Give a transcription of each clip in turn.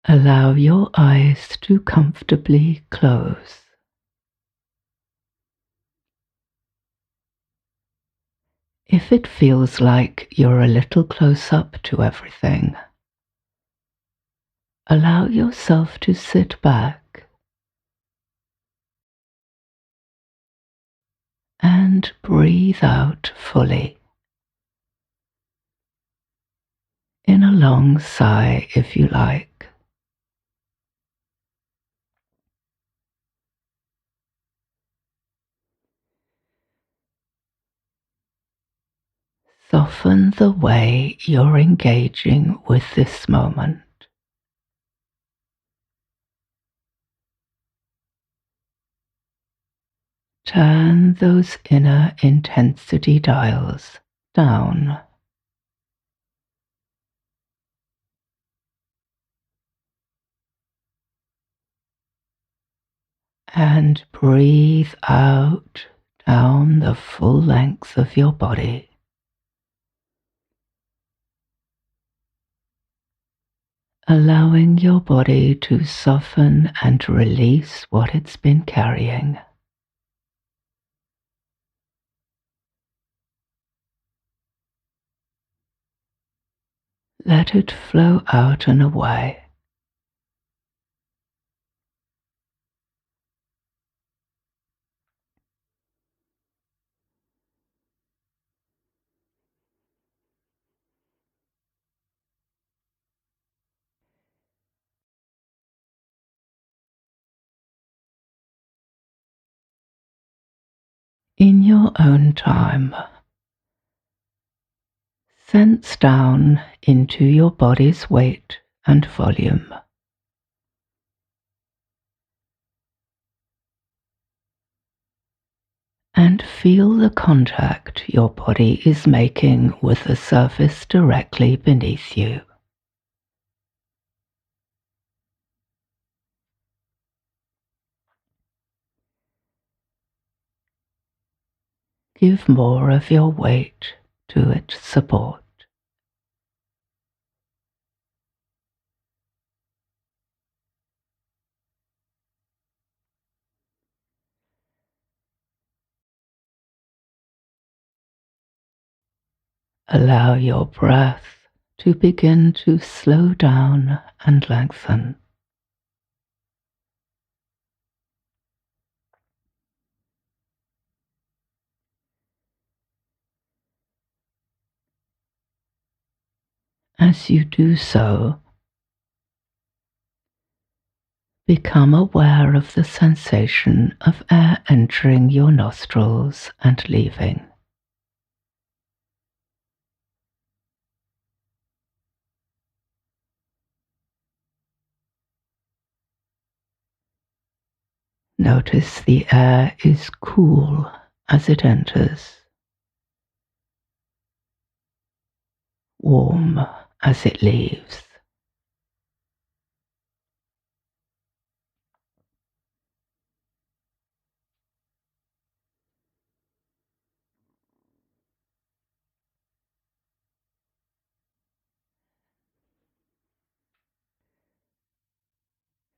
Allow your eyes to comfortably close. If it feels like you're a little close up to everything, allow yourself to sit back and breathe out fully. In a long sigh, if you like. Soften the way you're engaging with this moment. Turn those inner intensity dials down. And breathe out down the full length of your body. Allowing your body to soften and release what it's been carrying. Let it flow out and away. In your own time, sense down into your body's weight and volume. And feel the contact your body is making with the surface directly beneath you. Give more of your weight to its support. Allow your breath to begin to slow down and lengthen. As you do so, become aware of the sensation of air entering your nostrils and leaving. Notice the air is cool as it enters, warm as it leaves.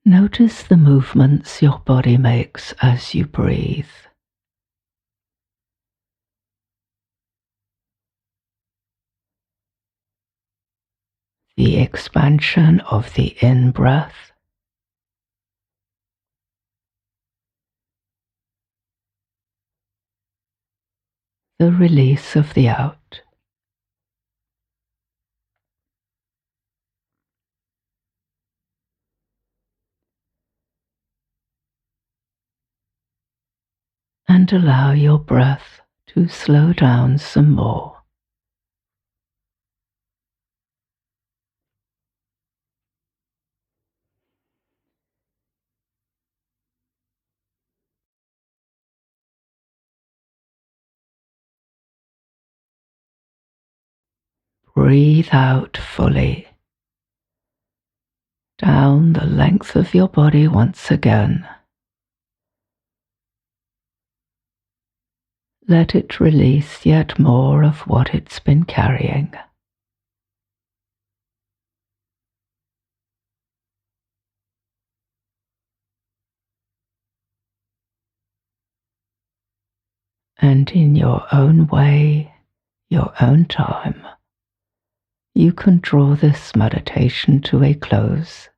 Notice the movements your body makes as you breathe. The expansion of the in-breath, the release of the out. And allow your breath to slow down some more. Breathe out fully, down the length of your body once again. Let it release yet more of what it's been carrying. And in your own way, your own time, you can draw this meditation to a close